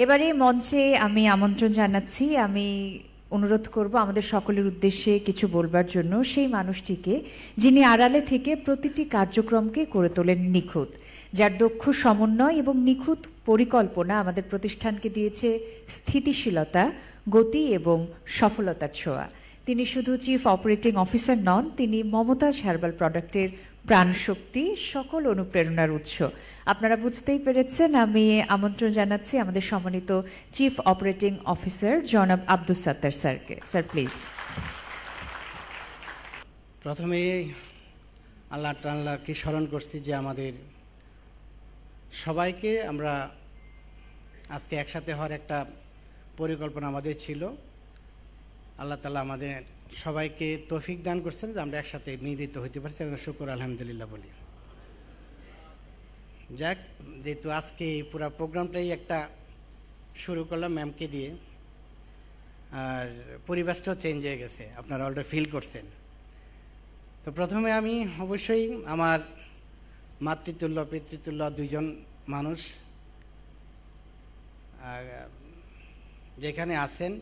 এবারে মঞ্চে আমি আমন্ত্রণ জানাচ্ছি, আমি অনুরোধ করব আমাদের সকলের উদ্দেশ্যে কিছু বলবার জন্য সেই মানুষটিকে যিনি আড়ালে থেকে প্রতিটি কার্যক্রমকে করে তোলেন নিখুঁত, যার দক্ষ সমন্বয় এবং নিখুঁত পরিকল্পনা আমাদের প্রতিষ্ঠানকে দিয়েছে স্থিতিশীলতা, গতি এবং সফলতার ছোঁয়া। তিনি শুধু চিফ অপারেটিং অফিসার নন, তিনি মমতাজ হার্বাল প্রোডাক্টের প্রাণশক্তি, সকল অনুপ্রেরণার উৎস। আপনারা বুঝতেই পেরেছেন, আমি আমন্ত্রণ জানাচ্ছি আমাদের সম্মানিত চিফ অপারেটিং অফিসার জনাব আব্দুস সাত্তার স্যারকে। Sir please. প্রথমে আল্লাহকে স্মরণ করছি যে আমাদের সবাইকে আমরা আজকে একসাথে হওয়ার একটা পরিকল্পনা আমাদের ছিল। আল্লাহ তাআলা আমাদের সবাইকে তৌফিক দান করছেন যে আমরা একসাথে মিলিত হইতে পারছি, শুকর আলহামদুলিল্লাহ বলি। যাক, যেহেতু আজকে পুরো প্রোগ্রামটাই একটা শুরু করলাম ম্যামকে দিয়ে, আর পরিবেশটাও চেঞ্জ হয়ে গেছে, আপনারা অলরেডি ফিল করছেন। তো প্রথমে আমি অবশ্যই আমার মাতৃতুল্য পিতৃতুল্য দুইজন মানুষ যেখানে আছেন,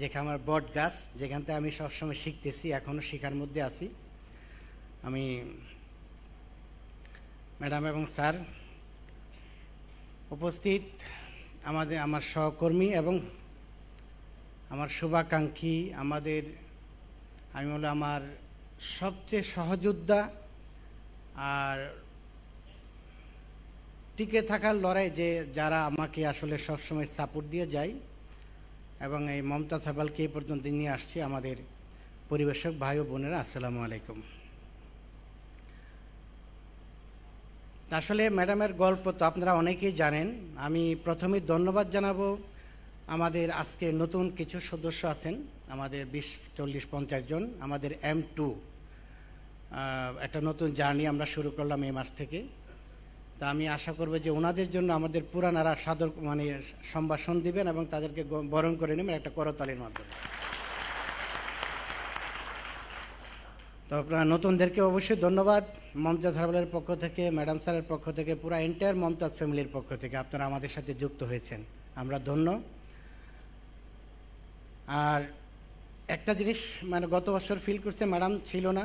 যেখানে আমার বট গাছ, যেখান থেকে আমি সবসময় শিখতেছি, এখনও শেখার মধ্যে আছি। আমি ম্যাডাম এবং স্যার উপস্থিত, আমার সহকর্মী এবং আমার শুভাকাঙ্ক্ষী, আমি হলো আমার সবচেয়ে সহযোদ্ধা আর টিকে থাকার লড়াই যে যারা আমাকে আসলে সবসময় সাপোর্ট দিয়ে যায়, এবং এই মমতাজ হার্বালকে এই পর্যন্ত নিয়ে আসছি, আমাদের পরিবেশক ভাই ও বোনেরা, আসসালামু আলাইকুম। আসলে ম্যাডামের গল্প তো আপনারা অনেকেই জানেন। আমি প্রথমে ধন্যবাদ জানাবো আমাদের আজকে নতুন কিছু সদস্য আছেন, আমাদের 20-40-50 জন, আমাদের M2 একটা নতুন জার্নি আমরা শুরু করলাম এই মাস থেকে। তা আমি আশা করব যে ওনাদের জন্য আমাদের পুরানারা সাদর সম্ভাষণ দিবেন এবং তাদেরকে বরণ করে নেবেন একটা করতালির মাধ্যমে। তো আপনারা নতুনদেরকে অবশ্যই ধন্যবাদ মমতাজ হার্বালের পক্ষ থেকে, ম্যাডাম স্যারের পক্ষ থেকে, পুরা এন্টায়ার মমতাজ ফ্যামিলির পক্ষ থেকে আপনারা আমাদের সাথে যুক্ত হয়েছেন, আমরা ধন্য। আর একটা জিনিস গত বছর ফিল করছে, ম্যাডাম ছিল না,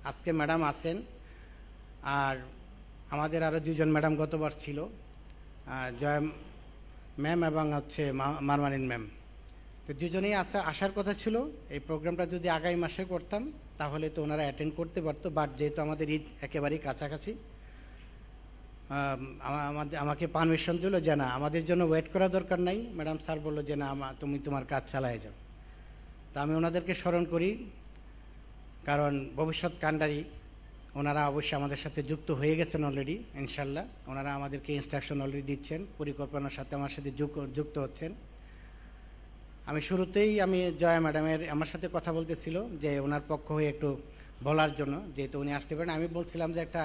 আজকে ম্যাডাম আছেন। আর আমাদের আরও দুজন ম্যাডাম গতবার ছিল, জয় ম্যাম এবং মারমানিন ম্যাম। তো দুজনেই আসার কথা ছিল। এই প্রোগ্রামটা যদি আগামী মাসে করতাম তাহলে তো ওনারা অ্যাটেন্ড করতে পারতো, বাট যেহেতু আমাদের ঈদ একেবারেই কাছাকাছি, আমাকে পারমিশন দিল যে না, আমাদের জন্য ওয়েট করা দরকার নাই। ম্যাডাম স্যার বললো যে না, তুমি তোমার কাজ চালায় যাও। তা আমি ওনাদেরকে স্মরণ করি, কারণ ভবিষ্যৎ কাণ্ডারি ওনারা অবশ্যই আমাদের সাথে যুক্ত হয়ে গেছেন অলরেডি, ইনশাল্লাহ। ওনারা আমাদেরকে ইনস্ট্রাকশন অলরেডি দিচ্ছেন, পরিকল্পনার সাথে আমার সাথে যুক্ত হচ্ছেন। আমি শুরুতেই জয়া ম্যাডামের আমার সাথে কথা বলতেছিল যে ওনার পক্ষ হয়ে একটু বলার জন্য, যেহেতু উনি আসতে পারেন। আমি বলছিলাম যে একটা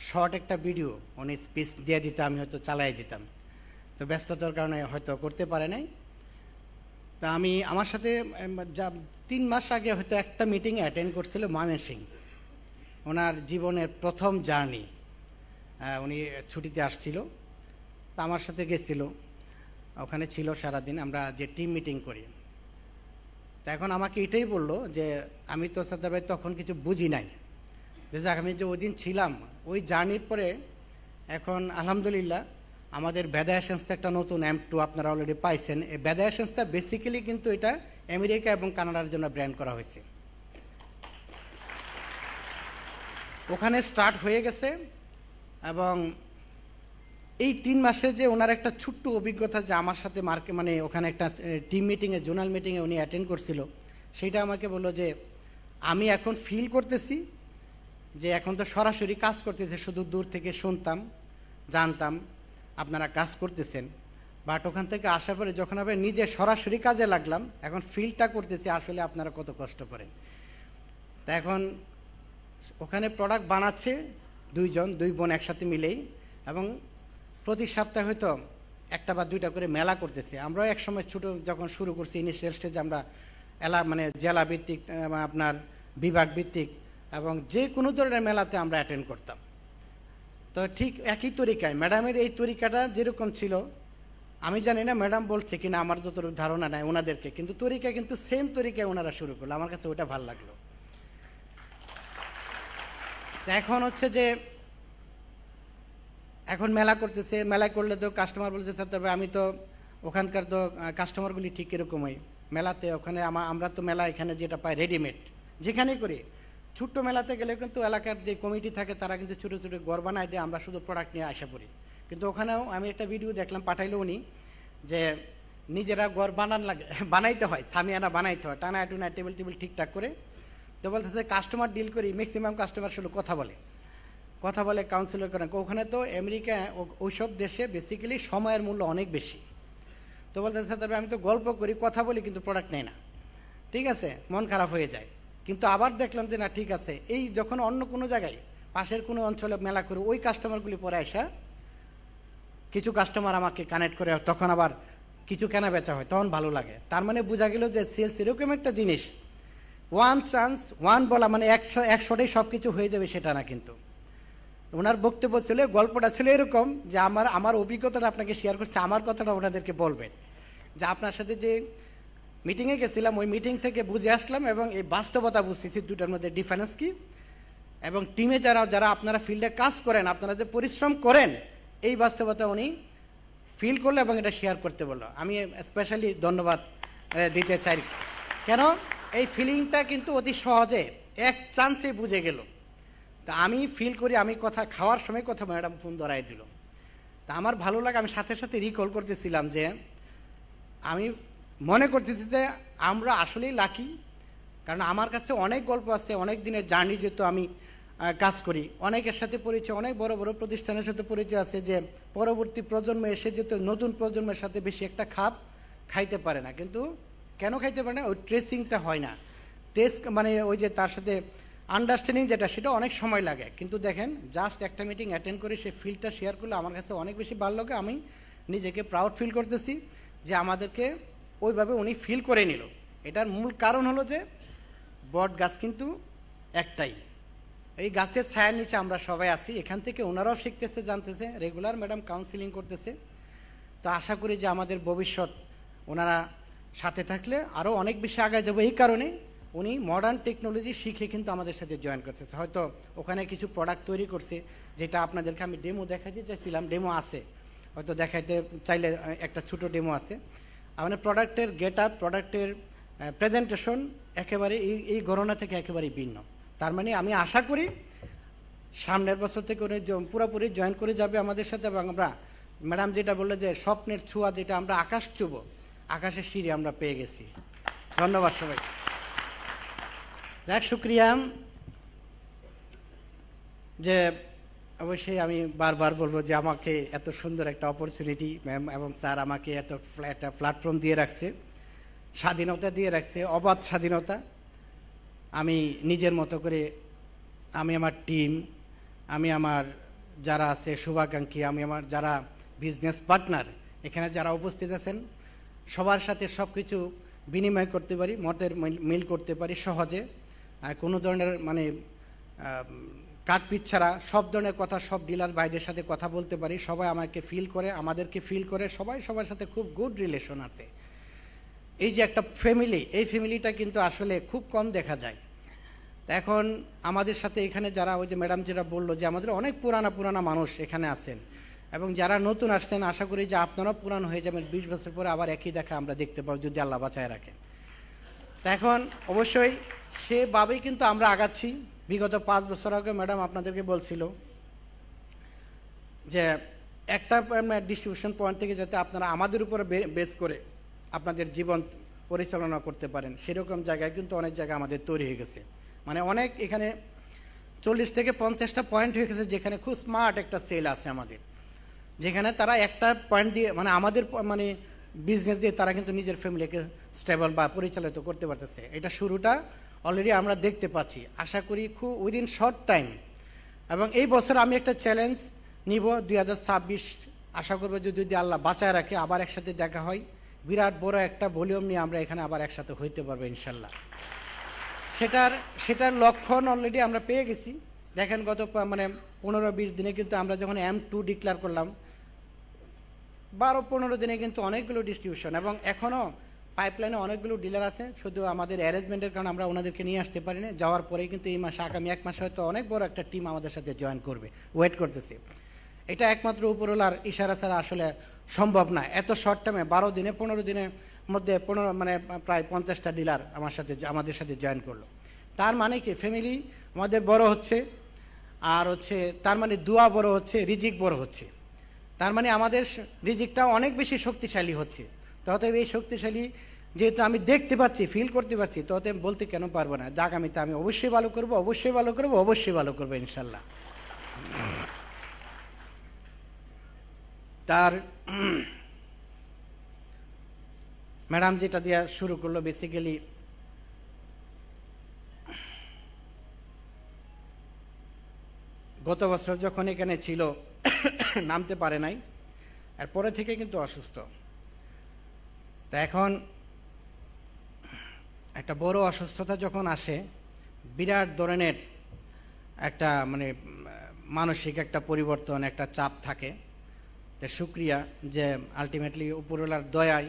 শর্ট একটা ভিডিও উনি স্পিচ দিয়ে দিতে আমি হয়তো চালাই দিতাম, তো ব্যস্ততার কারণে হয়তো করতে পারে নাই। তা আমার সাথে 3 মাস আগে হয়তো একটা মিটিং অ্যাটেন্ড করছিল ময়মনসিং, ওনার জীবনের প্রথম জার্নি। উনি ছুটিতে আসছিল, তা আমার সাথে গেছিল, ওখানে ছিল সারাদিন, আমরা যে টিম মিটিং করি। তা এখন আমাকে এটাই বললো যে আমি তো সাদ্দার ভাই তখন কিছু বুঝি নাই, যে যাক আমি যে ওই দিন ছিলাম ওই জার্নির পরে এখন আলহামদুলিল্লাহ আমাদের বেদায়া সংস্থা একটা নতুন M2 আপনারা অলরেডি পাইছেন। এই বেদায়া সংস্থা বেসিক্যালি কিন্তু এটা আমেরিকা এবং কানাডার জন্য ব্র্যান্ড করা হয়েছে, ওখানে স্টার্ট হয়ে গেছে। এবং এই 3 মাসে যে ওনার একটা ছোট্ট অভিজ্ঞতা যে আমার সাথে ওখানে একটা টিম মিটিংয়ে, জোনাল মিটিংয়ে উনি অ্যাটেন্ড করছিল, সেইটা আমাকে বললো যে আমি এখন ফিল করতেছি যে এখন তো সরাসরি কাজ করতেছে, শুধু দূর থেকে শুনতাম, জানতাম আপনারা কাজ করতেছেন, বাট ওখান থেকে আসার পরে যখন আমি নিজে সরাসরি কাজে লাগলাম, এখন ফিলটা করতেছি আসলে আপনারা কত কষ্ট করেন। তা এখন ওখানে প্রোডাক্ট বানাচ্ছে দুই বোন একসাথে মিলেই, এবং প্রতি সপ্তাহে হয়তো 1টা বা 2টা করে মেলা করতেছে। আমরাও একসময় ছোটো যখন শুরু করছি ইনিশিয়াল স্টেজে, আমরা জেলা ভিত্তিক, আপনার বিভাগ ভিত্তিক এবং যে কোনো ধরনের মেলাতে আমরা অ্যাটেন্ড করতাম। তো ঠিক একই তরিকায় ম্যাডামের এই তরিকাটা যেরকম ছিল, আমি জানি না ম্যাডাম বলছে কিনা, আমার যতটুকু ধারণা নাই ওনাদেরকে, কিন্তু তরিকা কিন্তু সেম তরিকায় ওনারা শুরু করলো, আমার কাছে ওটা ভালো লাগলো। এখন হচ্ছে যে এখন মেলা করতেছে, মেলা করলে তো কাস্টমার বলতেছে, তবে আমি তো ওখানকার তো কাস্টমারগুলি ঠিক এরকমই মেলাতে, ওখানে আমরা তো মেলা এখানে যেটা পাই রেডিমেড, যেখানেই করি। ছোট্ট মেলাতে গেলে কিন্তু এলাকার যে কমিটি থাকে তারা কিন্তু ছোটো ছোটো ঘর বানায় দেয়, আমরা শুধু প্রোডাক্ট নিয়ে আসা পড়ি। কিন্তু ওখানেও আমি একটা ভিডিও দেখলাম, পাঠাইলো উনি, যে নিজেরা ঘর বানাইতে হয়, সামিয়ানা বানাইতে হয়, টানা টুনা টেবিল টেবিল ঠিকঠাক করে। তো বলতেছে কাস্টমার ডিল করি, ম্যাক্সিমাম কাস্টমার শুধু কথা বলে কাউন্সিলর করেন। ওখানে তো আমেরিকা ওইসব দেশে বেসিক্যালি সময়ের মূল্য অনেক বেশি। তো বলতেছে তবে আমি তো গল্প করি, কথা বলি, কিন্তু প্রোডাক্ট নেই না, ঠিক আছে, মন খারাপ হয়ে যায়। কিন্তু আবার দেখলাম যে না ঠিক আছে, এই যখন অন্য কোনো জায়গায় পাশের কোনো অঞ্চলে মেলা করে ওই কাস্টমারগুলি পরে আসা, কিছু কাস্টমার আমাকে কানেক্ট করে, তখন আবার কিছু কেনা বেচা হয়, তখন ভালো লাগে। তার মানে বোঝা গেল যে সেলস এরকম একটা জিনিস, ওয়ান চান্স ওয়ান বলা মানে 100টাই সব কিছু হয়ে যাবে সেটা না। কিন্তু ওনার বক্তব্য ছিল, গল্পটা ছিল এরকম যে আমার অভিজ্ঞতাটা আপনাকে শেয়ার করছে, আমার কথাটা ওনাদেরকে বলবেন, যে আপনার সাথে যে মিটিংয়ে গেছিলাম ওই মিটিং থেকে বুঝে আসলাম এবং এই বাস্তবতা বুঝতেছি দুটার মধ্যে ডিফারেন্স কি। এবং টিমে যারা আপনারা ফিল্ডে কাজ করেন, আপনারা যে পরিশ্রম করেন, এই বাস্তবতা উনি ফিল করলো এবং এটা শেয়ার করতে বললো। আমি স্পেশালি ধন্যবাদ দিতে চাই। কেন এই ফিলিংটা কিন্তু অতি সহজে এক চান্সে বুঝে গেল। তা আমি ফিল করি, আমি কথা খাওয়ার সময় কথা ম্যাডাম ফোন ধরাই দিল। তা আমার ভালো লাগে, আমি সাথে সাথে রিকল করতেছিলাম যে আমি মনে করতেছি যে আমরা আসলেই লাকি, কারণ আমার কাছে অনেক গল্প আছে, অনেক দিনের জার্নি, যেহেতু আমি কাজ করি, অনেকের সাথে পরিচয়, অনেক বড় বড় প্রতিষ্ঠানের সাথে পরিচয় আছে, যে পরবর্তী প্রজন্ম এসে যেহেতু নতুন প্রজন্মের সাথে বেশি একটা খাপ খাইতে পারে না। কিন্তু কেন খাইতে পারে না? ওই ট্রেসিংটা হয় না, মানে ওই যে তার সাথে আন্ডারস্ট্যান্ডিং যেটা, সেটা অনেক সময় লাগে। কিন্তু দেখেন, জাস্ট একটা মিটিং অ্যাটেন্ড করে সেই ফিলটা শেয়ার করলে আমার কাছে অনেক বেশি ভালো লাগে। আমি নিজেকে প্রাউড ফিল করতেছি যে আমাদেরকে ওইভাবে উনি ফিল করে নিল। এটার মূল কারণ হলো যে বট গাছ কিন্তু একটাই, এই গাছের ছায়ার নিচে আমরা সবাই আছি, এখান থেকে ওনারাও শিখতেছে, জানতেছে, রেগুলার ম্যাডাম কাউন্সিলিং করতেছে। তো আশা করি যে আমাদের ভবিষ্যৎ ওনারা সাথে থাকলে আরও অনেক বেশি আগায় যাবো। এই কারণে উনি মডার্ন টেকনোলজি শিখে কিন্তু আমাদের সাথে জয়েন করতেছে। হয়তো ওখানে কিছু প্রোডাক্ট তৈরি করছে, যেটা আপনাদেরকে আমি ডেমো দেখাইতে চাইছিলাম, ডেমো আছে, হয়তো দেখাইতে চাইলে একটা ছোটো ডেমো আছে। মানে প্রোডাক্টের গেট আপ, প্রোডাক্টের প্রেজেন্টেশন একেবারে এই গণনা থেকে একেবারেই ভিন্ন। তার মানে আমি আশা করি সামনের বছর থেকে উনি পুরোপুরি জয়েন করে যাবে আমাদের সাথে। এবং আমরা ম্যাডাম যেটা বললো যে স্বপ্নের ছোঁয়া, যেটা আমরা আকাশ ছুবো, আকাশের সিঁড়ি আমরা পেয়ে গেছি। ধন্যবাদ সবাই। দেখ শুক্রিয়া। যে অবশ্যই আমি বারবার বলবো যে আমাকে এত সুন্দর একটা অপরচুনিটি ম্যাম এবং স্যার আমাকে একটা প্ল্যাটফর্ম দিয়ে রাখছে, স্বাধীনতা দিয়ে রাখছে, অবাধ স্বাধীনতা। আমি নিজের মতো করে, আমি আমার টিম, আমি আমার যারা আছে শুভাকাঙ্ক্ষী, আমি আমার যারা বিজনেস পার্টনার এখানে যারা উপস্থিত আছেন, সবার সাথে সব কিছু বিনিময় করতে পারি, মতের মিল করতে পারি সহজে, কোনো ধরনের মানে কাটপিট ছাড়া সব ধরনের কথা, সব ডিলার ভাইদের সাথে কথা বলতে পারি। সবাই আমাকে ফিল করে, আমাদেরকে ফিল করে, সবাই সবার সাথে খুব গুড রিলেশন আছে। এই যে একটা ফ্যামিলি, এই ফ্যামিলিটা কিন্তু আসলে খুব কম দেখা যায়। এখন আমাদের সাথে এখানে যারা, ওই যে ম্যাডাম যেটা বললো যে আমাদের অনেক পুরানা মানুষ এখানে আছেন, এবং যারা নতুন আসছেন, আশা করি যে আপনারাও পুরানো হয়ে যাবেন, 20 বছর পরে আবার একই দেখা আমরা দেখতে পাবো যদি আল্লাহ বাঁচায় রাখে। তা এখন অবশ্যই সেভাবেই কিন্তু আমরা আগাচ্ছি। বিগত 5 বছর আগে ম্যাডাম আপনাদেরকে বলছিল যে একটা ডিস্ট্রিবিউশন পয়েন্ট থেকে যাতে আপনারা আমাদের উপরে বেস করে আপনাদের জীবন পরিচালনা করতে পারেন, সেরকম জায়গায় কিন্তু অনেক জায়গা আমাদের তৈরি হয়ে গেছে। মানে অনেক এখানে 40 থেকে 50টা পয়েন্ট হয়ে গেছে, যেখানে খুব স্মার্ট একটা সেল আছে আমাদের, যেখানে তারা একটা পয়েন্ট দিয়ে মানে আমাদের মানে বিজনেস দিয়ে তারা কিন্তু নিজের ফ্যামিলিকে স্টেবল বা পরিচালিত করতে পারতেছে। এটা শুরুটা অলরেডি আমরা দেখতে পাচ্ছি। আশা করি খুব উইদিন শর্ট টাইম, এবং এই বছর আমি একটা চ্যালেঞ্জ নিব 2026, আশা করবো যে যদি আল্লাহ বাঁচায় রাখে আবার একসাথে দেখা হয়, বিরাট বড় একটা ভলিউম নিয়ে আমরা এখানে আবার একসাথে হইতে পারবো ইনশাল্লাহ। সেটার লক্ষণ অলরেডি আমরা পেয়ে গেছি। দেখেন গত মানে 15-20 দিনে কিন্তু আমরা যখন M2 ডিক্লেয়ার করলাম, 12-15 দিনে কিন্তু অনেকগুলো ডিস্ট্রিবিউশন, এবং এখনও পাইপলাইনে অনেকগুলো ডিলার আছে। শুধু আমাদের অ্যারেঞ্জমেন্টের কারণে আমরা ওনাদেরকে নিয়ে আসতে পারি না। যাওয়ার পরেই কিন্তু এই মাসে, আগামী 1 মাসে হয়তো অনেক বড় একটা টিম আমাদের সাথে জয়েন করবে, ওয়েট করতেছি। এটা একমাত্র উপরওয়ালার ইশারা ছাড়া আসলে সম্ভব না। এত শর্ট টাইমে 12 দিনে 15 দিনের মধ্যে প্রায় 50টা ডিলার আমাদের সাথে জয়েন করলো। তার মানে কি, ফ্যামিলি আমাদের বড় হচ্ছে, আর হচ্ছে তার মানে দোয়া বড় হচ্ছে, রিজিক বড় হচ্ছে। তার মানে আমাদের রিজিকটা অনেক বেশি শক্তিশালী হচ্ছে। ততএব এই শক্তিশালী যেহেতু আমি দেখতে পাচ্ছি, ফিল করতে পারছি, ততএব বলতে কেন পারবো না যে আগামীতে আমি অবশ্যই ভালো করবো, অবশ্যই ভালো করবো, অবশ্যই ভালো করবো ইনশাল্লাহ। তার ম্যাডাম যেটা দিয়ে শুরু করলো, বেসিক্যালি গত বছর যখন এখানে ছিল নামতে পারে নাই, এরপরে থেকে কিন্তু অসুস্থ। তা এখন একটা বড় অসুস্থতা যখন আসে, বিরাট ধরনের একটা মানসিক একটা পরিবর্তন, একটা চাপ থাকে। তো শুক্রিয়া যে আলটিমেটলি উপরওয়ালার দয়ায়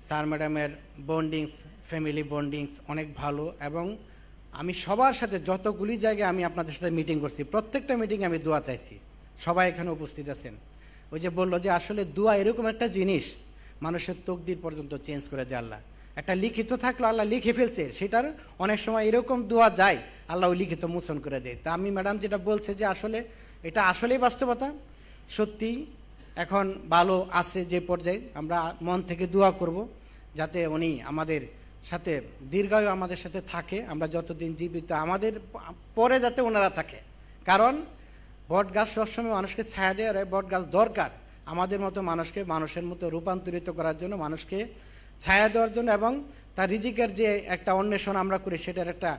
স্যার ম্যাডামের বন্ডিংস, ফ্যামিলি বন্ডিংস অনেক ভালো। এবং আমি সবার সাথে যতগুলি জায়গায় আমি আপনাদের সাথে মিটিং করছি, প্রত্যেকটা মিটিংয়ে আমি দোয়া চাইছি। সবাই এখানে উপস্থিত আছেন। ওই যে বললো যে আসলে দোয়া এরকম একটা জিনিস, মানুষের তকদির পর্যন্ত চেঞ্জ করে দেয় আল্লাহ। একটা লিখিত থাকলো, আল্লাহ লিখে ফেলছে, সেটার অনেক সময় এরকম দোয়া যায়, আল্লাহ ওই লিখিত মোচন করে দেয়। তা আমি ম্যাডাম যেটা বলছে যে আসলে এটা আসলেই বাস্তবতা, সত্যি এখন ভালো আছে যে পর্যায়ে। আমরা মন থেকে দোয়া করব যাতে উনি আমাদের সাথে দীর্ঘায়ু আমাদের সাথে থাকে, আমরা যতদিন জীবিত, আমাদের পরে যাতে ওনারা থাকে। কারণ বট গাছ সবসময় মানুষকে ছায়া দেয়, আর বট গাছ দরকার আমাদের মতো মানুষকে মানুষের মতো রূপান্তরিত করার জন্য, মানুষকে ছায়া দেওয়ার জন্য, এবং তার রিজিকের যে একটা অন্বেষণ আমরা করি সেটার একটা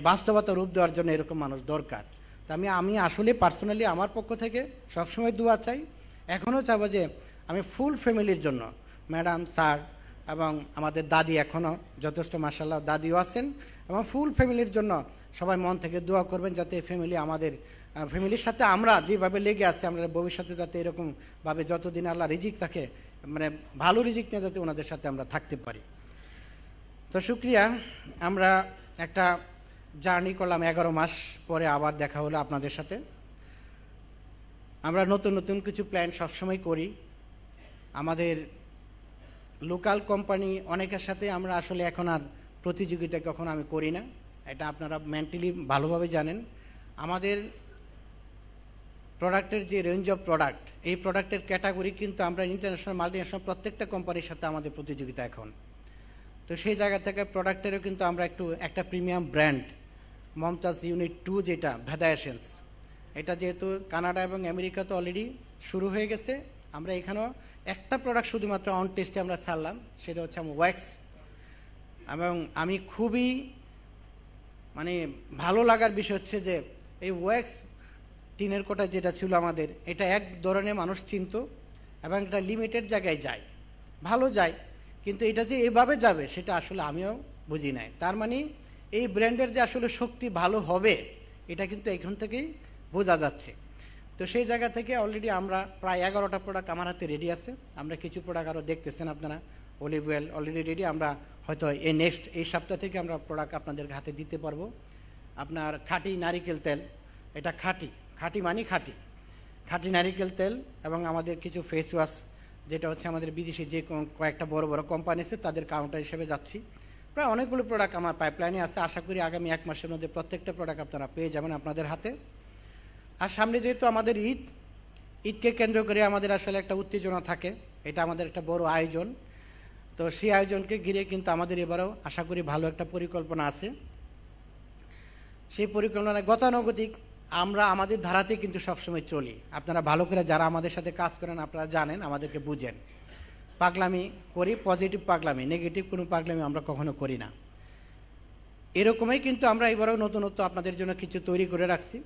বাস্তবতা রূপ দেওয়ার জন্য এরকম মানুষ দরকার। তা আমি আসলে পার্সোনালি আমার পক্ষ থেকে সবসময় দোয়া চাই, এখনও চাবো যে আমি ফুল ফ্যামিলির জন্য, ম্যাডাম, স্যার এবং আমাদের দাদি এখনও যথেষ্ট, মাশাআল্লাহ দাদিও আছেন, এবং ফুল ফ্যামিলির জন্য সবাই মন থেকে দোয়া করবেন যাতে ফ্যামিলি, আমাদের ফ্যামিলির সাথে আমরা যেভাবে লেগে আছি, আমরা ভবিষ্যতে যাতে এরকমভাবে যতদিন আল্লাহ রিজিক থাকে, ভালো রিজিক নিয়ে যাতে ওনাদের সাথে আমরা থাকতে পারি। তো শুক্রিয়া। আমরা একটা জার্নি করলাম, 11 মাস পরে আবার দেখা হলো আপনাদের সাথে। আমরা নতুন নতুন কিছু প্ল্যান সবসময় করি। আমাদের লোকাল কোম্পানি অনেকের সাথে আমরা আসলে এখন আর প্রতিযোগিতা কখনো আমি করি না, এটা আপনারা মেন্টালি ভালোভাবে জানেন। আমাদের প্রোডাক্টের যে রেঞ্জ অফ প্রোডাক্ট, এই প্রোডাক্টের ক্যাটাগরি কিন্তু আমরা ইন্টারন্যাশনাল, মাল্টিন্যাশনাল প্রত্যেকটা কোম্পানির সাথে আমাদের প্রতিযোগিতা এখন। তো সেই জায়গা থেকে প্রোডাক্টেরও কিন্তু আমরা একটা প্রিমিয়াম ব্র্যান্ড মমতাজ ইউনিট 2 যেটা ভেদা এসেন্স, এটা যেহেতু কানাডা এবং আমেরিকাতে অলরেডি শুরু হয়ে গেছে, আমরা এখানেও একটা প্রোডাক্ট শুধুমাত্র অন টেস্টে আমরা ছাড়লাম, সেটা হচ্ছে ওয়্যাক্স। এবং আমি খুবই ভালো লাগার বিষয় হচ্ছে যে এই ওয়্যাক্স টিনের কোটা যেটা ছিল আমাদের, এটা এক ধরনের মানুষ চিনত, এবং এটা লিমিটেড জায়গায় যায়, ভালো যায়, কিন্তু এটা যে এভাবে যাবে সেটা আসলে আমিও বুঝি নাই। তার মানে এই ব্র্যান্ডের যে আসলে শক্তি ভালো হবে, এটা কিন্তু এখান থেকেই বোঝা যাচ্ছে। তো সেই জায়গা থেকে অলরেডি আমরা প্রায় 11টা প্রোডাক্ট আমার হাতে রেডি আছে। আমরা কিছু প্রোডাক্ট আরও দেখতেছেন আপনারা, অলিভ অয়েল অলরেডি রেডি। আমরা হয়তো এই সপ্তাহ থেকে আমরা প্রোডাক্ট আপনাদের হাতে দিতে পারবো। আপনার খাঁটি নারিকেল তেল, এটা খাঁটি মানে খাঁটি নারিকেল তেল, এবং আমাদের কিছু ফেস ওয়াশ, যেটা হচ্ছে আমাদের বিদেশি যে কয়েকটা বড় বড় কোম্পানি আছে তাদের কাউন্টার হিসেবে যাচ্ছি। প্রায় অনেকগুলো প্রোডাক্ট আমার পাইপলাইনে আছে। আশা করি আগামী 1 মাসের মধ্যে প্রত্যেকটা প্রোডাক্ট আপনারা পেয়ে যাবেন আপনাদের হাতে। আর সামনে যেহেতু আমাদের ঈদকে কেন্দ্র করে আমাদের আসলে একটা উত্তেজনা থাকে, এটা আমাদের একটা বড় আয়োজন। তো সেই আয়োজনকে ঘিরে কিন্তু আমাদের এবারেও আশা করি ভালো একটা পরিকল্পনা আছে। সেই পরিকল্পনা গতানুগতিক আমরা আমাদের ধারাতে কিন্তু সবসময় চলি। আপনারা ভালো করে যারা আমাদের সাথে কাজ করেন আপনারা জানেন, আমাদেরকে বুঝেন। পাগলামি করি, পজিটিভ পাগলামি, নেগেটিভ কোনো পাগলামি আমরা কখনো করি না। এরকমই কিন্তু আমরা এবারেও নতুনত্ব আপনাদের জন্য কিছু তৈরি করে রাখছি,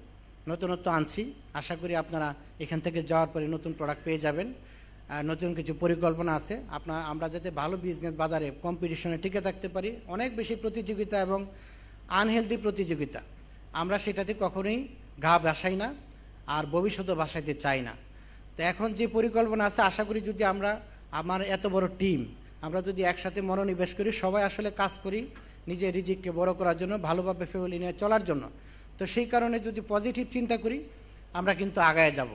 নতুনত্ব আনছি। আশা করি আপনারা এখান থেকে যাওয়ার পরে নতুন প্রোডাক্ট পেয়ে যাবেন। নতুন কিছু পরিকল্পনা আছে আমরা যাতে ভালো বিজনেস বাজারে কম্পিটিশনে টিকে থাকতে পারি। অনেক বেশি প্রতিযোগিতা এবং আনহেলদি প্রতিযোগিতা, আমরা সেটাতে কখনোই গা ভাসাই না, আর ভবিষ্যতেও ভাসাইতে চাই না। তো এখন যে পরিকল্পনা আছে, আশা করি যদি আমরা আমার এত বড় টিম আমরা যদি একসাথে মনোনিবেশ করি, সবাই আসলে কাজ করি নিজের রিজিককে বড় করার জন্য, ভালোভাবে ফ্যামিলি নিয়ে চলার জন্য, তো সেই কারণে যদি পজিটিভ চিন্তা করি আমরা কিন্তু আগায় যাব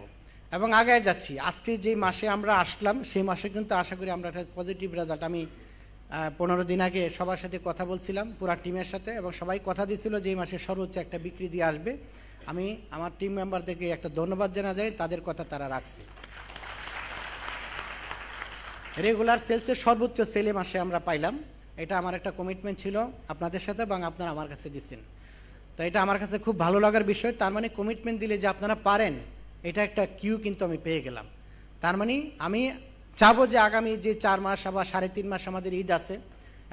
এবং আগায় যাচ্ছি। আজকে যে মাসে আমরা আসলাম সেই মাসে কিন্তু আশা করি আমরা একটা পজিটিভ রেজাল্ট, আমি 15 দিন আগে সবার সাথে কথা বলছিলাম পুরা টিমের সাথে, এবং সবাই কথা দিচ্ছিল যে এই মাসে সর্বোচ্চ একটা বিক্রি দিয়ে আসবে। আমি আমার টিম মেম্বারদেরকে একটা ধন্যবাদ জানা যায়, তাদের কথা তারা রাখছে। রেগুলার সেলসের সর্বোচ্চ সেলে মাসে আমরা পাইলাম, এটা আমার একটা কমিটমেন্ট ছিল আপনাদের সাথে এবং আপনারা আমার কাছে দিচ্ছেন, তো এটা আমার কাছে খুব ভালো লাগার বিষয়। তার মানে কমিটমেন্ট দিলে যে আপনারা পারেন, এটা একটা কিউ কিন্তু আমি পেয়ে গেলাম। তার মানে আমি চাবো যে আগামী যে 4 মাস বা 3.5 মাস আমাদের ঈদ আছে,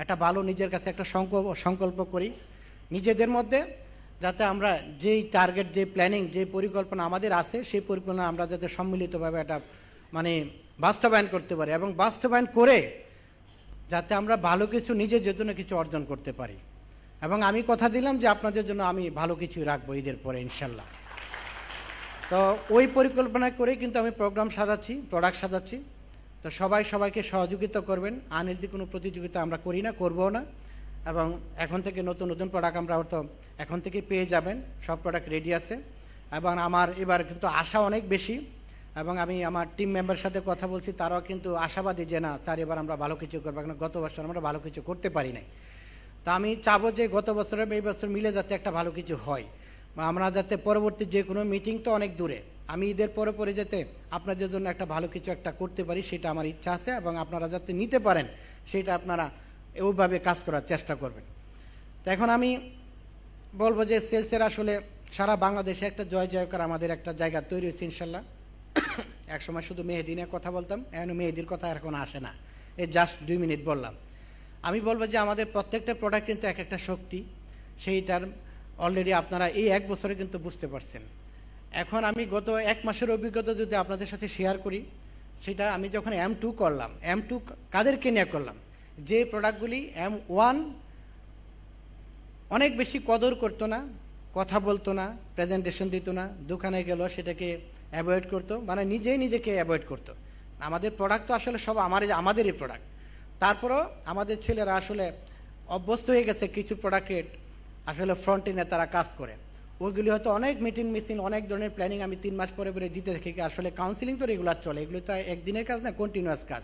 একটা ভালো নিজের কাছে একটা সংকল্প করি নিজেদের মধ্যে, যাতে আমরা যেই টার্গেট, যে প্ল্যানিং, যে পরিকল্পনা আমাদের আছে, সেই পরিকল্পনা আমরা যাতে সম্মিলিতভাবে একটা মানে বাস্তবায়ন করতে পারি, এবং বাস্তবায়ন করে যাতে আমরা ভালো কিছু নিজের জন্য কিছু অর্জন করতে পারি। এবং আমি কথা দিলাম যে আপনাদের জন্য আমি ভালো কিছু রাখবো ঈদের পরে ইনশাল্লাহ। তো ওই পরিকল্পনা করে কিন্তু আমি প্রোগ্রাম সাজাচ্ছি, প্রোডাক্ট সাজাচ্ছি। তো সবাই সবাইকে সহযোগিতা করবেন। আনহেলদি কোনো প্রতিযোগিতা আমরা করি না, করবো না। এবং এখন থেকে নতুন নতুন প্রোডাক্ট আমরা তো এখন থেকে পেয়ে যাবেন, সব প্রোডাক্ট রেডি আছে। এবং আমার এবার কিন্তু আশা অনেক বেশি, এবং আমি আমার টিম মেম্বারের সাথে কথা বলছি, তারাও কিন্তু আশাবাদী যে না স্যার এবার আমরা ভালো কিছু করবো, কারণ গত বছর আমরা ভালো কিছু করতে পারি নাই। তা আমি চাবো যে গত বছর এই বছর মিলে যাতে একটা ভালো কিছু হয়, আমরা যাতে পরবর্তী যে কোনো মিটিং তো অনেক দূরে, আমি ঈদের পরে পরে যাতে আপনাদের জন্য একটা ভালো কিছু একটা করতে পারি, সেটা আমার ইচ্ছা আছে, এবং আপনারা যাতে নিতে পারেন সেটা আপনারা ওইভাবে কাজ করার চেষ্টা করবেন। তো এখন আমি বলবো যে সেলসের আসলে সারা বাংলাদেশে একটা জয় জয়কার আমাদের একটা জায়গা তৈরি হয়েছে ইনশাল্লাহ। একসময় শুধু মেহেদি নিয়ে কথা বলতাম, এখন মেহেদির কথা এখন আসে না, এই জাস্ট 2 মিনিট বললাম। আমি বলবো যে আমাদের প্রত্যেকটা প্রোডাক্ট কিন্তু এক একটা শক্তি, সেইটার অলরেডি আপনারা এই 1 বছরে কিন্তু বুঝতে পারছেন। এখন আমি গত 1 মাসের অভিজ্ঞতা যদি আপনাদের সাথে শেয়ার করি, সেটা আমি যখন M2 করলাম, M2 কাদেরকে নিয়ে করলাম, যে প্রোডাক্টগুলি M1 অনেক বেশি কদর করতো না, কথা বলতো না, প্রেজেন্টেশন দিত না, দোকানে গেল সেটাকে অ্যাভয়েড করতো, মানে নিজেই নিজেকে অ্যাভয়েড করতো। আমাদের প্রোডাক্ট তো আসলে সব আমাদেরই প্রোডাক্ট, তারপরও আমাদের ছেলেরা আসলে অভ্যস্ত হয়ে গেছে কিছু প্রোডাক্টের আসলে ফ্রন্ট এনে তারা কাজ করে। ওইগুলি হয়তো অনেক মিটিং অনেক ধরনের প্ল্যানিং আমি 3 মাস পরে পরে দিতে থাকি। আসলে কাউন্সিলিং তো রেগুলার চলে, এগুলো তো একদিনের কাজ না, কন্টিনিউয়াস কাজ।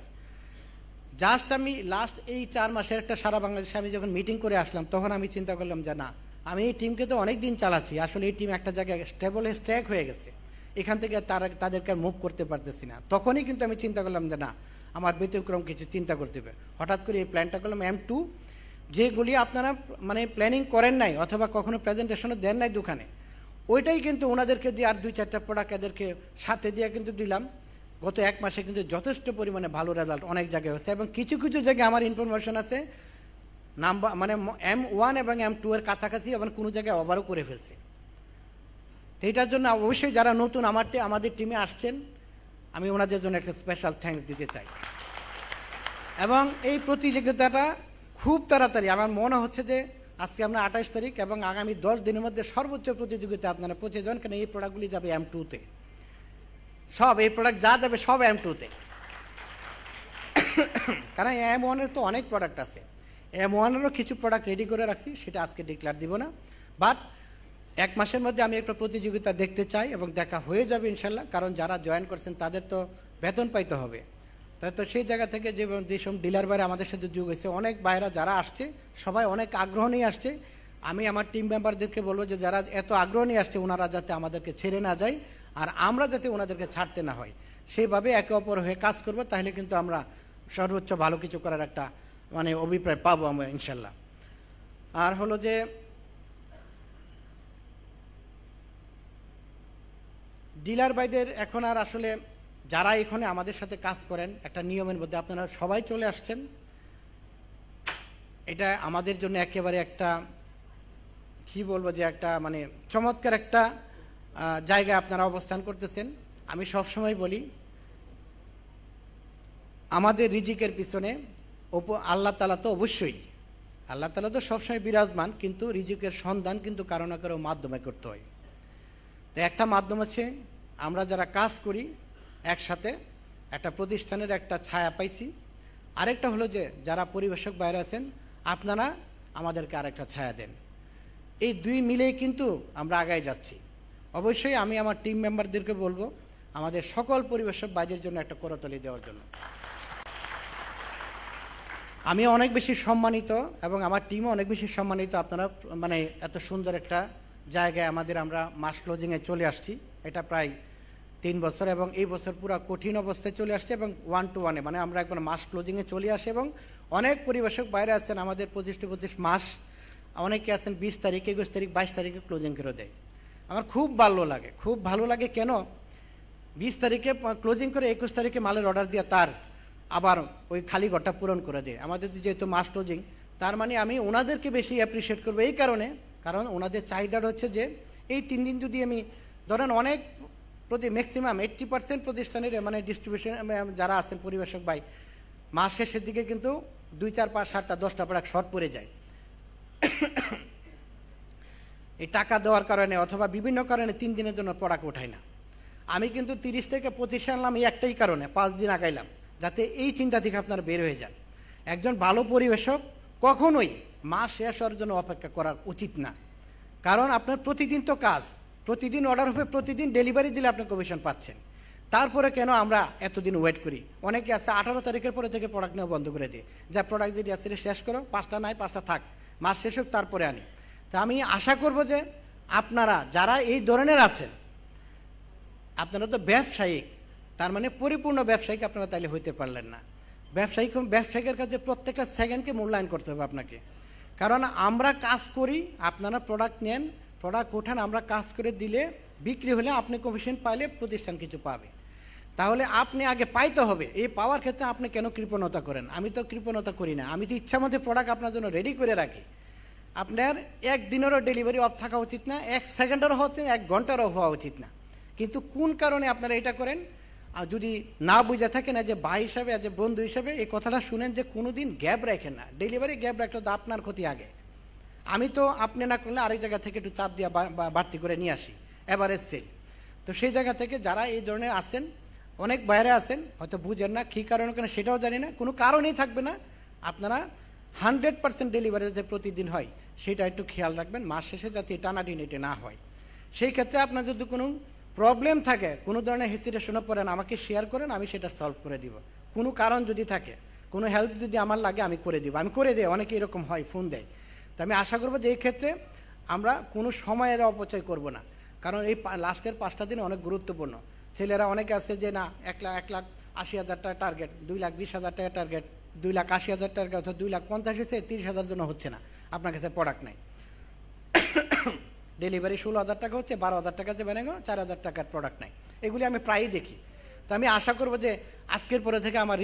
জাস্ট আমি লাস্ট এই 4 মাসের একটা সারা বাংলাদেশে আমি যখন মিটিং করে আসলাম, তখন আমি চিন্তা করলাম যে না, আমি এই টিমকে তো অনেক দিন চালাচ্ছি, আসলে এই টিম একটা জায়গায় স্ট্যাক হয়ে গেছে, এখান থেকে তাদেরকে মুভ করতে পারতেছি না। তখনই কিন্তু আমি চিন্তা করলাম যে না, আমার ব্যতিক্রম কিছু চিন্তা করতে হবে। হঠাৎ করে এই প্ল্যানটা করলাম M2, যেগুলি আপনারা মানে প্ল্যানিং করেন নাই অথবা কখনো প্রেজেন্টেশনও দেন নাই দোকানে, ওইটাই কিন্তু ওনাদেরকে দিয়ে আর 2-4টা প্রোডাক্ট এদেরকে সাথে দিয়ে কিন্তু দিলাম। গত 1 মাসে কিন্তু যথেষ্ট পরিমাণে ভালো রেজাল্ট অনেক জায়গায় হচ্ছে, এবং কিছু কিছু জায়গায় আমার ইনফরমেশন আছে নাম্বার মানে M1 এবং M2 এর কাছাকাছি, এবং কোনো জায়গায় ওভারও করে ফেলছে। এটার জন্য অবশ্যই যারা নতুন আমাদের টিমে আসছেন, আমি ওনাদের জন্য একটা স্পেশাল থ্যাঙ্কস দিতে চাই। এবং এই প্রতিযোগিতাটা খুব তাড়াতাড়ি, আমার মনে হচ্ছে যে আজকে আমরা 28 তারিখ, এবং আগামী 10 দিনের মধ্যে সর্বোচ্চ প্রতিযোগিতা আপনারা পৌঁছে যান, কারণ এই প্রোডাক্টগুলি যাবে M2-তে, সব এই প্রোডাক্ট যা যাবে সব M2-তে। কারণ M1-এর তো অনেক প্রোডাক্ট আছে, M1-এরও কিছু প্রোডাক্ট রেডি করে রাখছি, সেটা আজকে ডিক্লেয়ার দিব না, বাট 1 মাসের মধ্যে আমি একটা প্রতিযোগিতা দেখতে চাই, এবং দেখা হয়ে যাবে ইনশাল্লাহ। কারণ যারা জয়েন করছেন তাদের তো বেতন পাইতে হবে, তো সেই জায়গা থেকে যেসব ডিলার বাইরে আমাদের সাথে যোগ হয়েছে, অনেক বাইরা যারা আসছে সবাই অনেক আগ্রহ নিয়ে আসছে। আমি আমার টিম মেম্বারদেরকে বলবো যে যারা এত আগ্রহ নিয়ে আসছে, ওনারা যাতে আমাদেরকে ছেড়ে না যায়, আর আমরা যাতে ওনাদেরকে ছাড়তে না হয়, সেইভাবে একে অপর হয়ে কাজ করবো, তাহলে কিন্তু আমরা সর্বোচ্চ ভালো কিছু করার একটা মানে অভিপ্রায় পাবো আমরা ইনশাল্লাহ। আর হলো যে ডিলার ভাইদের এখন আর আসলে যারা এখানে আমাদের সাথে কাজ করেন, একটা নিয়মের মধ্যে আপনারা সবাই চলে আসছেন, এটা আমাদের জন্য একেবারে একটা কি বলবো যে একটা মানে চমৎকার একটা জায়গায় আপনারা অবস্থান করতেছেন। আমি সবসময় বলি, আমাদের রিজিকের পিছনে আল্লাহ তাআলা তো অবশ্যই, আল্লাহ তাআলা তো সবসময় বিরাজমান, কিন্তু রিজিকের সন্ধান কিন্তু কারো না কারো মাধ্যমে করতে হয়। তো একটা মাধ্যম আছে, আমরা যারা কাজ করি একসাথে একটা প্রতিষ্ঠানের একটা ছায়া পাইছি। আরেকটা হলো যে যারা পরিবেশক বাইরে আছেন, আপনারা আমাদেরকে আরেকটা ছায়া দেন। এই দুই মিলেই কিন্তু আমরা আগায় যাচ্ছি। অবশ্যই আমি আমার টিম মেম্বারদেরকে বলবো আমাদের সকল পরিবেশক বাইরের জন্য একটা করতালি দেওয়ার জন্য। আমি অনেক বেশি সম্মানিত এবং আমার টিমও অনেক বেশি সম্মানিত। আপনারা মানে এত সুন্দর একটা জায়গায় আমরা মাস ক্লোজিংয়ে চলে আসছি। এটা প্রায় 3 বছর এবং এই বছর পুরো কঠিন অবস্থায় চলে আসছে এবং 1 to 1 মানে আমরা একবার মাস ক্লোজিংয়ে চলে আসি এবং অনেক পরিবেশক বাইরে আছেন আমাদের 25 মাস, অনেকে আছেন 20 তারিখ, 21 তারিখ, 22 তারিখে ক্লোজিং করে দেয়। আমার খুব ভালো লাগে কেন 20 তারিখে ক্লোজিং করে 21 তারিখে মালের অর্ডার দিয়ে তার আবার ওই খালি ঘরটা পূরণ করে দেয়। আমাদের যেহেতু মাস ক্লোজিং, তার মানে আমি ওনাদেরকে বেশি অ্যাপ্রিসিয়েট করবো এই কারণ ওনাদের চাহিদাটা হচ্ছে যে এই 3 দিন যদি আমি ধরেন অনেক ম্যাক্সিমাম 80% প্রতিষ্ঠানের মানে ডিস্ট্রিবিউশন যারা আছেন পরিবেশক ভাই মাস শেষের দিকে কিন্তু 2, 4, 5, 7টা 10টা প্রোডাক্ট শর্ট পড়ে যায়। এই টাকা দেওয়ার কারণে অথবা বিভিন্ন কারণে 3 দিনের জন্য প্রোডাক্ট ওঠায় না। আমি কিন্তু 30 থেকে 25 আনলাম এই একটাই কারণে, 5 দিন আগাইলাম যাতে এই চিন্তা থেকে আপনারা বের হয়ে যান। একজন ভালো পরিবেশক কখনোই মাস শেষ হওয়ার জন্য অপেক্ষা করার উচিত না, কারণ আপনার প্রতিদিন তো কাজ, প্রতিদিন অর্ডার হবে, প্রতিদিন ডেলিভারি দিলে আপনি কমিশন পাচ্ছেন। তারপরে কেন আমরা এতদিন ওয়েট করি? অনেকে আছে 18 তারিখের পরে থেকে প্রোডাক্ট নেওয়া বন্ধ করে দিই, যা প্রোডাক্ট যদি আছে শেষ করো, 5টা নাই 5টা থাক, মাস শেষ হোক তারপরে আনি। তা আমি আশা করব যে আপনারা যারা এই ধরনের আছেন, আপনারা তো ব্যবসায়িক, তার মানে পরিপূর্ণ ব্যবসায়িক আপনারা তাইলে হইতে পারলেন না। ব্যবসায়িকের কাছে প্রত্যেকটা সেকেন্ডকে মূল্যায়ন করতে হবে আপনাকে, কারণ আমরা কাজ করি, আপনারা প্রোডাক্ট নেন, প্রোডাক্ট ওঠান, আমরা কাজ করে দিলে বিক্রি হলে আপনি কমিশন পাইলে প্রতিষ্ঠান কিছু পাবে। তাহলে আপনি আগে পাইতে হবে। এই পাওয়ার ক্ষেত্রে আপনি কেন কৃপণতা করেন? আমি তো কৃপণতা করি না, আমি তো ইচ্ছা মতো প্রোডাক্ট আপনার জন্য রেডি করে রাখি। আপনার 1 দিনেরও ডেলিভারি অফ থাকা উচিত না, 1 সেকেন্ডেরও হচ্ছে 1 ঘন্টারও হওয়া উচিত না। কিন্তু কোন কারণে আপনারা এটা করেন? আর যদি না বুঝে থাকেন, যে ভাই হিসাবে, যে বন্ধু হিসাবে এই কথাটা শুনেন যে কোনোদিন গ্যাপ রাখেন না। ডেলিভারি গ্যাপ রাখলে তো আপনার ক্ষতি আগে। আমি তো আপনি না করলে আরেক জায়গা থেকে একটু চাপ দিয়ে বাড়তি করে নিয়ে আসি, এভারেজ সেল। তো সেই জায়গা থেকে যারা এই ধরনের আছেন, অনেক বাইরে আছেন, হয়তো বুঝেন না কী কারণে কেন সেটাও জানি না, কোনো কারণেই থাকবে না। আপনারা 100% ডেলিভারি যাতে প্রতিদিন হয় সেটা একটু খেয়াল রাখবেন, মাস শেষে যাতে টানাটিনিটি না হয়। সেই ক্ষেত্রে আপনার যদি কোনো প্রবলেম থাকে, কোনো ধরনের হেসিটেশনে পড়েন, আমাকে শেয়ার করেন, আমি সেটা সলভ করে দিব। কোনো কারণ যদি থাকে, কোনো হেল্প যদি আমার লাগে আমি করে দিব, আমি করে দিই। অনেকে এরকম হয়, ফোন দেয়। তো আমি আশা করবো যে এই ক্ষেত্রে আমরা কোনো সময়ের অপচয় করব না, কারণ এই লাস্টের 5টা দিন অনেক গুরুত্বপূর্ণ। ছেলেরা অনেকে আছে যে না 1,80,000 টাকা টার্গেট, 2,20,000 টাকা টার্গেট, 2,80,000 টাকা অথবা 2,50,000 হয়েছে, 30,000 জন্য হচ্ছে না, আপনার কাছে প্রোডাক্ট নাই। ডেলিভারি 16,000 টাকা হচ্ছে, 12,000 টাকা যে বেড়ে গেল, 4,000 টাকার প্রোডাক্ট নাই। এগুলি আমি প্রায়ই দেখি। তো আমি আশা করবো যে আজকের পরে থেকে আমার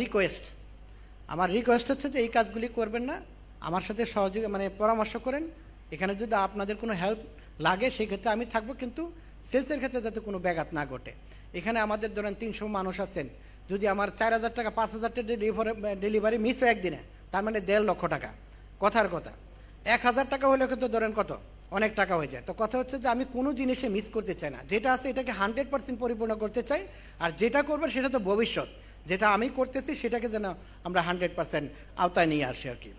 রিকোয়েস্ট হচ্ছে যে এই কাজগুলি করবেন না, আমার সাথে সহযোগী মানে পরামর্শ করেন। এখানে যদি আপনাদের কোনো হেল্প লাগে সেক্ষেত্রে আমি থাকবো, কিন্তু সেলসের ক্ষেত্রে যাতে কোনো ব্যাঘাত না ঘটে। এখানে আমাদের ধরেন 300 মানুষ আছেন, যদি আমার 4,000 টাকা 5,000 টাকা ডেলিভারি মিস হয় একদিনে, তার মানে 1.5 লক্ষ টাকা। কথার কথা 1,000 টাকা হলে কিন্তু ধরেন কত অনেক টাকা হয়ে যায়। তো কথা হচ্ছে যে আমি কোনো জিনিসে মিস করতে চাই না, যেটা আছে এটাকে 100% পরিপূর্ণ করতে চাই। আর যেটা করবো সেটা তো ভবিষ্যৎ, যেটা আমি করতেছি সেটাকে যেন আমরা 100% আওতায় নিয়ে আসি আর কি।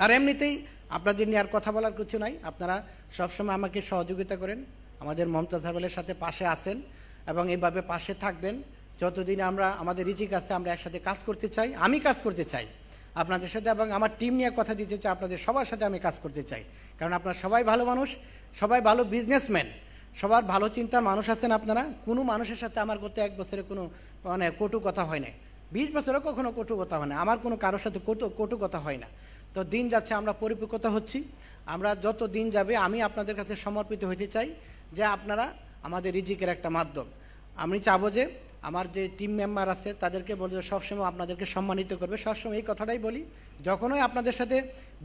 আর এমনিতেই আপনাদের নিয়ে আর কথা বলার কিছু নাই, আপনারা সবসময় আমাকে সহযোগিতা করেন, আমাদের মমতাজ হারবালের সাথে পাশে আছেন এবং এইভাবে পাশে থাকবেন যতদিন আমাদের রিজিক আছে। আমরা একসাথে কাজ করতে চাই, আমি কাজ করতে চাই আপনাদের সাথে, এবং আমার টিম নিয়ে কথা দিতে চাই, আপনাদের সবার সাথে আমি কাজ করতে চাই। কারণ আপনারা সবাই ভালো মানুষ, সবাই ভালো বিজনেসম্যান, সবার ভালো চিন্তার মানুষ আছেন আপনারা। কোনো মানুষের সাথে আমার গত 1 বছরে কোনো মানে কটু কথা হয় না, 20 বছরে কখনো কটু কথা হয় না, আমার কোনো কারোর সাথে কটু কথা হয় না। তো দিন যাচ্ছে, আমরা পরিপক্কতা হচ্ছি, আমরা যত দিন যাবে আমি আপনাদের কাছে সমর্পিত হতে চাই যে আপনারা আমাদের রিজিকের একটা মাধ্যম। আমি চাবো যে আমার যে টিম মেম্বার আছে তাদেরকে বলবো সবসময় আপনাদেরকে সম্মানিত করবে। সবসময় এই কথাটাই বলি, যখনই আপনাদের সাথে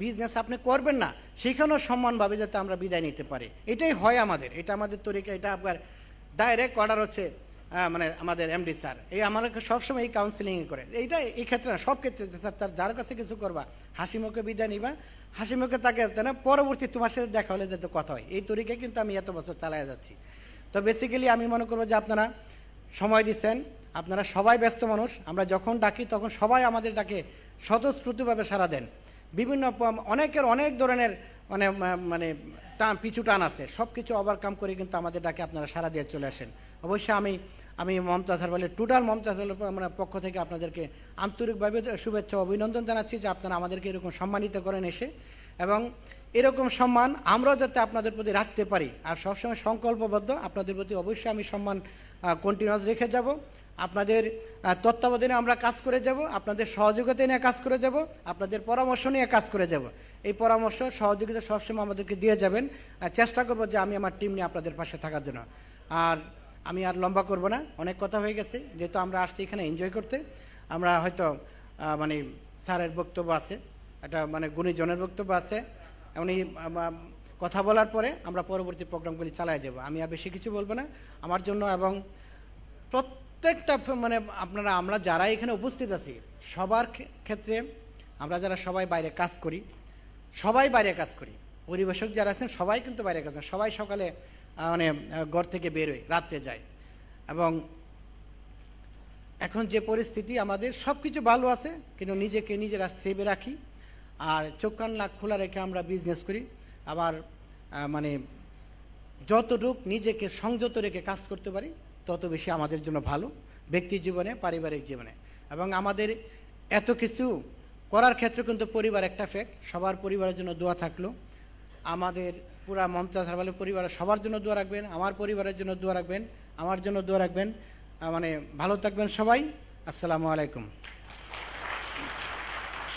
বিজনেস আপনি করবেন না সেখানেও সম্মানভাবে যাতে আমরা বিদায় নিতে পারি, এটাই হয় আমাদের, এটা আমাদের তরিকা। এটা আপনার ডাইরেক্ট অর্ডার হচ্ছে মানে আমাদের এমডি স্যার এই আমাদেরকে সবসময় এই কাউন্সিলিং করে। এইটা এই ক্ষেত্রে না, সব ক্ষেত্রে স্যার তার যার কাছে কিছু করবা হাসি মুখে বিদায় নিবা, হাসি মুখে তাকে না পরবর্তী তোমার সাথে দেখা হলে যাতে কথা হয়, এই তরিকায় কিন্তু আমি এত বছর চালায় যাচ্ছি। তো বেসিক্যালি আমি মনে করবো যে আপনারা সময় দিচ্ছেন, আপনারা সবাই ব্যস্ত মানুষ, আমরা যখন ডাকি তখন সবাই আমাদের ডাকে স্বতঃস্ফূর্তভাবে সাড়া দেন। বিভিন্ন অনেকের অনেক ধরনের মানে মানে টান পিছু টান আছে, সব কিছু ওভারকাম করে কিন্তু আমাদের ডাকে আপনারা সাড়া দিয়ে চলে আসেন। অবশ্যই আমি মমতাজ হারবালের টোটাল মমতাজ হারবালের পক্ষ থেকে আপনাদেরকে আন্তরিকভাবে শুভেচ্ছা অভিনন্দন জানাচ্ছি যে আপনারা আমাদেরকে এরকম সম্মানিত করেন এসে, এবং এরকম সম্মান আমরাও যাতে আপনাদের প্রতি রাখতে পারি। আর সবসময় সংকল্পবদ্ধ, আপনাদের প্রতি অবশ্যই আমি সম্মান কন্টিনিউয়াস রেখে যাব। আপনাদের তত্ত্বাবধানে আমরা কাজ করে যাব, আপনাদের সহযোগিতা নিয়ে কাজ করে যাব, আপনাদের পরামর্শ নিয়ে কাজ করে যাব। এই পরামর্শ সহযোগিতা সবসময় আমাদেরকে দিয়ে যাবেন। চেষ্টা করব যে আমি আমার টিম নিয়ে আপনাদের পাশে থাকার জন্য। আর আমি আর লম্বা করব না, অনেক কথা হয়ে গেছে, যেহেতু আমরা আসছি এখানে এনজয় করতে। আমরা হয়তো মানে স্যারের বক্তব্য আছে, একটা মানে গুণীজনের বক্তব্য আছে, উনি কথা বলার পরে আমরা পরবর্তী প্রোগ্রামগুলি চালিয়ে যাব। আমি আর বেশি কিছু বলবো না আমার জন্য, এবং প্রত্যেকটা মানে আমরা যারা এখানে উপস্থিত আছি সবার ক্ষেত্রে, আমরা যারা সবাই বাইরে কাজ করি, পরিবেশক যারা আছেন সবাই কিন্তু বাইরে কাজ করেন, সবাই সকালে মানে ঘর থেকে বেরোয়, রাত্রে যায়। এবং এখন যে পরিস্থিতি আমাদের সব কিছু ভালো আছে, কিন্তু নিজেকে নিজেরা সেভে রাখি, আর চোখ কান নাক খোলা রেখে আমরা বিজনেস করি। আবার মানে যতটুক নিজেকে সংযত রেখে কাজ করতে পারি তত বেশি আমাদের জন্য ভালো, ব্যক্তি জীবনে, পারিবারিক জীবনে। এবং আমাদের এত কিছু করার ক্ষেত্রে কিন্তু পরিবার একটা ফ্যাক্ট। সবার পরিবারের জন্য দোয়া থাকলো, আমাদের পুরা মমতাজ হারবালের পরিবারের সবার জন্য দোয়া রাখবেন, আমার পরিবারের জন্য দোয়া রাখবেন, আমার জন্য দোয়া রাখবেন। মানে ভালো থাকবেন সবাই। আসসালামু আলাইকুম।